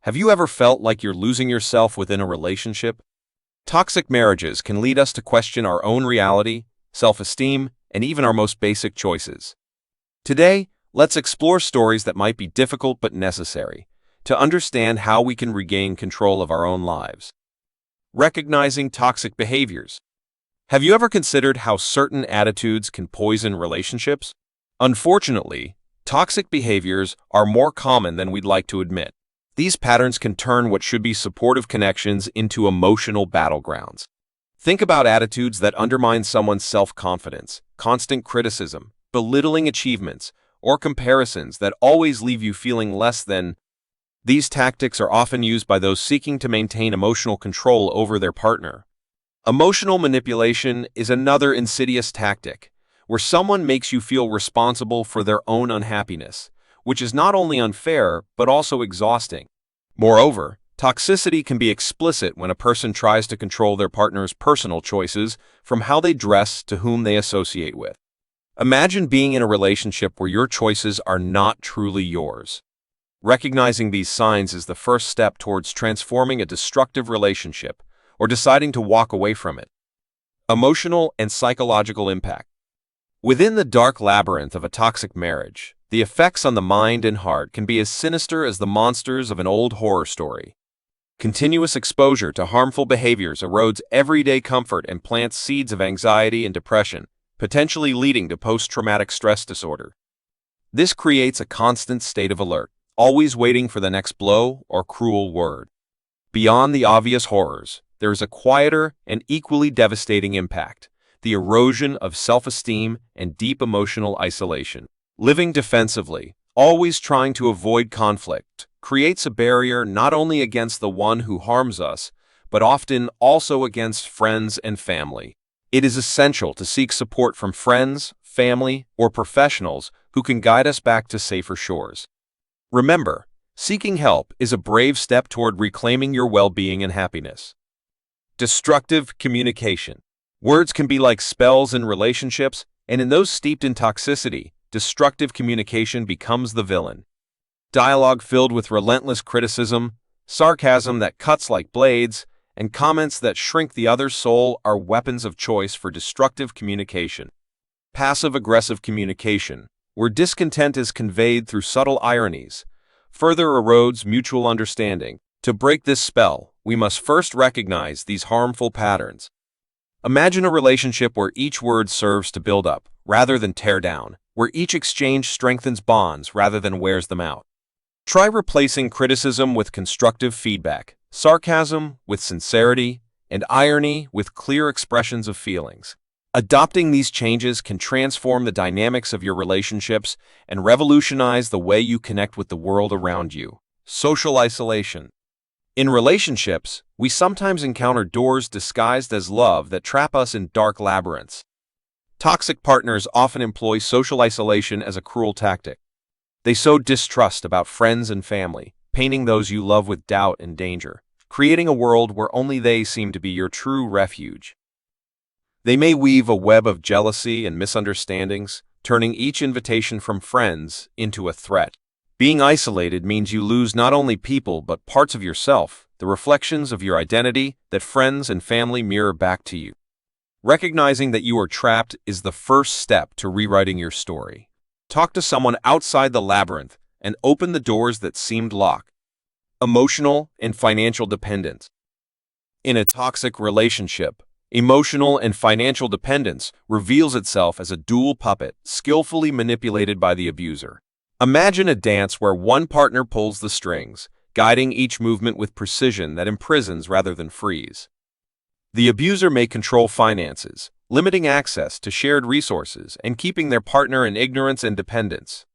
Have you ever felt like you're losing yourself within a relationship? Toxic marriages can lead us to question our own reality, self-esteem, and even our most basic choices. Today, let's explore stories that might be difficult but necessary to understand how we can regain control of our own lives. Recognizing toxic behaviors. Have you ever considered how certain attitudes can poison relationships? Unfortunately, toxic behaviors are more common than we'd like to admit. These patterns can turn what should be supportive connections into emotional battlegrounds. Think about attitudes that undermine someone's self-confidence, constant criticism, belittling achievements, or comparisons that always leave you feeling less than. These tactics are often used by those seeking to maintain emotional control over their partner. Emotional manipulation is another insidious tactic, where someone makes you feel responsible for their own unhappiness, which is not only unfair but also exhausting. Moreover, toxicity can be explicit when a person tries to control their partner's personal choices, from how they dress to whom they associate with. Imagine being in a relationship where your choices are not truly yours. Recognizing these signs is the first step towards transforming a destructive relationship or deciding to walk away from it. Emotional and psychological impact. Within the dark labyrinth of a toxic marriage, the effects on the mind and heart can be as sinister as the monsters of an old horror story. Continuous exposure to harmful behaviors erodes everyday comfort and plants seeds of anxiety and depression, potentially leading to post-traumatic stress disorder. This creates a constant state of alert, always waiting for the next blow or cruel word. Beyond the obvious horrors, there is a quieter and equally devastating impact: the erosion of self-esteem and deep emotional isolation. Living defensively, always trying to avoid conflict, creates a barrier not only against the one who harms us, but often also against friends and family. It is essential to seek support from friends, family, or professionals who can guide us back to safer shores. Remember, seeking help is a brave step toward reclaiming your well-being and happiness. Destructive communication. Words can be like spells in relationships, and in those steeped in toxicity, destructive communication becomes the villain. Dialogue filled with relentless criticism, sarcasm that cuts like blades, and comments that shrink the other's soul are weapons of choice for destructive communication. Passive-aggressive communication, where discontent is conveyed through subtle ironies, further erodes mutual understanding. To break this spell, we must first recognize these harmful patterns. Imagine a relationship where each word serves to build up, rather than tear down, where each exchange strengthens bonds rather than wears them out. Try replacing criticism with constructive feedback, sarcasm with sincerity, and irony with clear expressions of feelings. Adopting these changes can transform the dynamics of your relationships and revolutionize the way you connect with the world around you. Social isolation. In relationships, we sometimes encounter doors disguised as love that trap us in dark labyrinths. Toxic partners often employ social isolation as a cruel tactic. They sow distrust about friends and family, painting those you love with doubt and danger, creating a world where only they seem to be your true refuge. They may weave a web of jealousy and misunderstandings, turning each invitation from friends into a threat. Being isolated means you lose not only people but parts of yourself, the reflections of your identity that friends and family mirror back to you. Recognizing that you are trapped is the first step to rewriting your story. Talk to someone outside the labyrinth and open the doors that seemed locked. Emotional and financial dependence. In a toxic relationship, emotional and financial dependence reveals itself as a dual puppet skillfully manipulated by the abuser. Imagine a dance where one partner pulls the strings, guiding each movement with precision that imprisons rather than frees. The abuser may control finances, limiting access to shared resources and keeping their partner in ignorance and dependence.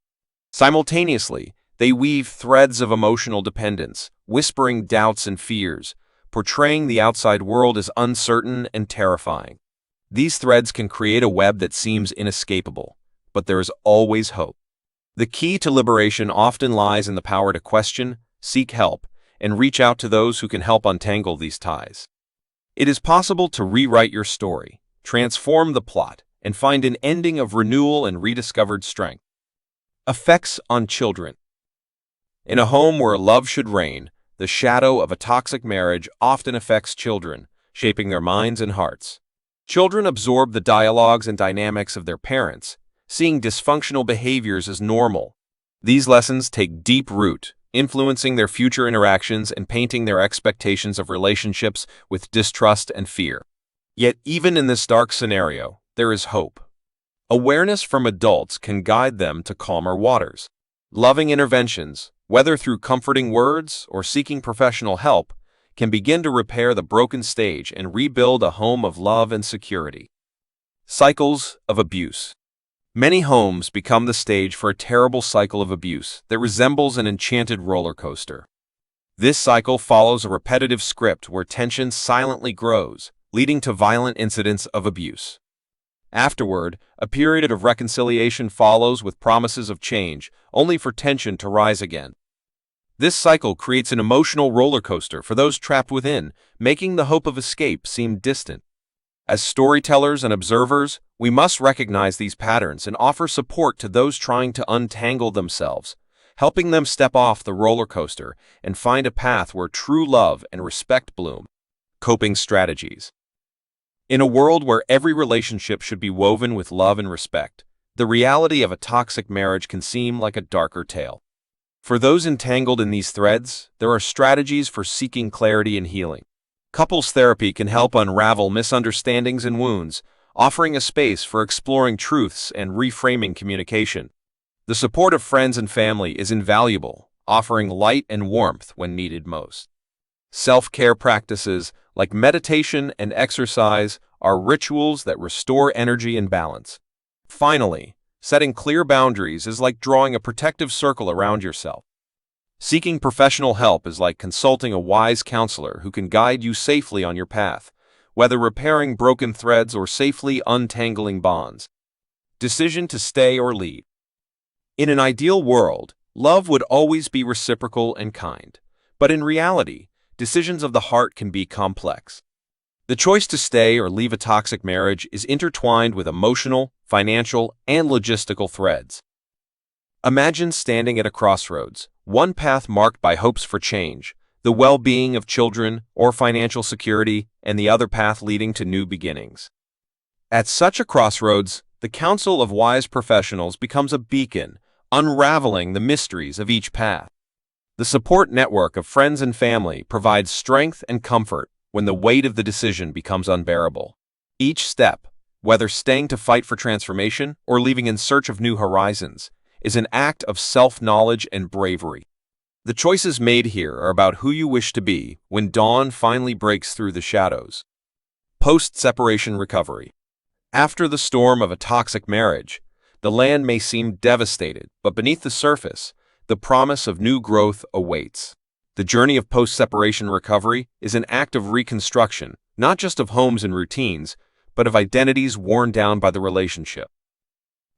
Simultaneously, they weave threads of emotional dependence, whispering doubts and fears, portraying the outside world as uncertain and terrifying. These threads can create a web that seems inescapable, but there is always hope. The key to liberation often lies in the power to question, seek help, and reach out to those who can help untangle these ties. It is possible to rewrite your story, transform the plot, and find an ending of renewal and rediscovered strength. Effects on children. In a home where love should reign, the shadow of a toxic marriage often affects children, shaping their minds and hearts. Children absorb the dialogues and dynamics of their parents, seeing dysfunctional behaviors as normal. These lessons take deep root, influencing their future interactions and painting their expectations of relationships with distrust and fear. Yet even in this dark scenario, there is hope. Awareness from adults can guide them to calmer waters. Loving interventions, whether through comforting words or seeking professional help, can begin to repair the broken stage and rebuild a home of love and security. Cycles of abuse. Many homes become the stage for a terrible cycle of abuse that resembles an enchanted roller coaster. This cycle follows a repetitive script where tension silently grows, leading to violent incidents of abuse. Afterward, a period of reconciliation follows with promises of change, only for tension to rise again. This cycle creates an emotional roller coaster for those trapped within, making the hope of escape seem distant. As storytellers and observers, we must recognize these patterns and offer support to those trying to untangle themselves, helping them step off the roller coaster and find a path where true love and respect bloom. Coping strategies. In a world where every relationship should be woven with love and respect, the reality of a toxic marriage can seem like a darker tale. For those entangled in these threads, there are strategies for seeking clarity and healing. Couples therapy can help unravel misunderstandings and wounds, offering a space for exploring truths and reframing communication. The support of friends and family is invaluable, offering light and warmth when needed most. Self-care practices like meditation and exercise are rituals that restore energy and balance. Finally, setting clear boundaries is like drawing a protective circle around yourself. Seeking professional help is like consulting a wise counselor who can guide you safely on your path, whether repairing broken threads or safely untangling bonds. Decision to stay or leave. In an ideal world, love would always be reciprocal and kind, but in reality, decisions of the heart can be complex. The choice to stay or leave a toxic marriage is intertwined with emotional, financial, and logistical threads. Imagine standing at a crossroads, one path marked by hopes for change, the well-being of children or financial security, and the other path leading to new beginnings. At such a crossroads, the counsel of wise professionals becomes a beacon, unraveling the mysteries of each path. The support network of friends and family provides strength and comfort when the weight of the decision becomes unbearable. Each step, whether staying to fight for transformation or leaving in search of new horizons, is an act of self-knowledge and bravery. The choices made here are about who you wish to be when dawn finally breaks through the shadows. Post-separation recovery. After the storm of a toxic marriage, the land may seem devastated, but beneath the surface, the promise of new growth awaits. The journey of post-separation recovery is an act of reconstruction, not just of homes and routines, but of identities worn down by the relationship.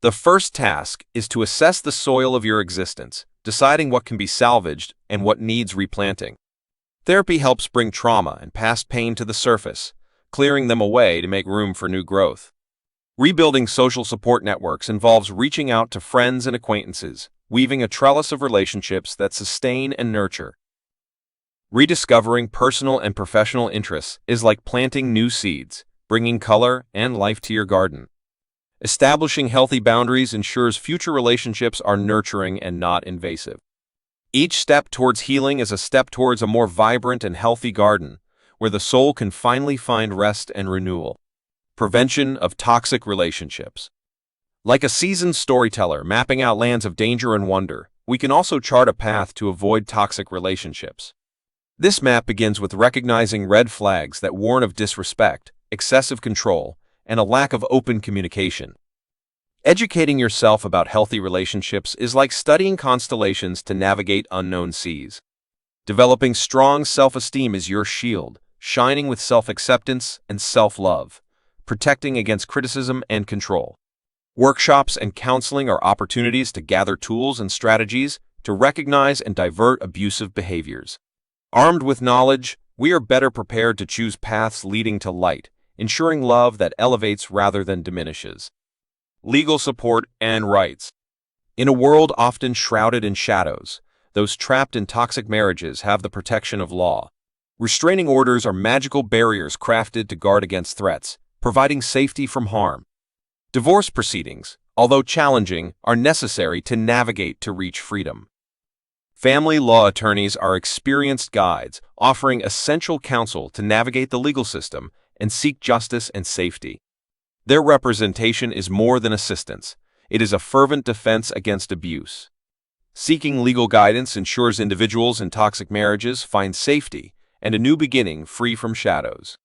The first task is to assess the soil of your existence, deciding what can be salvaged and what needs replanting. Therapy helps bring trauma and past pain to the surface, clearing them away to make room for new growth. Rebuilding social support networks involves reaching out to friends and acquaintances, weaving a trellis of relationships that sustain and nurture. Rediscovering personal and professional interests is like planting new seeds, bringing color and life to your garden. Establishing healthy boundaries ensures future relationships are nurturing and not invasive. Each step towards healing is a step towards a more vibrant and healthy garden, where the soul can finally find rest and renewal. Prevention of toxic relationships. Like a seasoned storyteller mapping out lands of danger and wonder, we can also chart a path to avoid toxic relationships. This map begins with recognizing red flags that warn of disrespect, excessive control, and a lack of open communication. Educating yourself about healthy relationships is like studying constellations to navigate unknown seas. Developing strong self-esteem is your shield, shining with self-acceptance and self-love, protecting against criticism and control. Workshops and counseling are opportunities to gather tools and strategies to recognize and divert abusive behaviors. Armed with knowledge, we are better prepared to choose paths leading to light, ensuring love that elevates rather than diminishes. Legal support and rights. In a world often shrouded in shadows, those trapped in toxic marriages have the protection of law. Restraining orders are magical barriers crafted to guard against threats, providing safety from harm. Divorce proceedings, although challenging, are necessary to navigate to reach freedom. Family law attorneys are experienced guides, offering essential counsel to navigate the legal system and seek justice and safety. Their representation is more than assistance. It is a fervent defense against abuse. Seeking legal guidance ensures individuals in toxic marriages find safety and a new beginning free from shadows.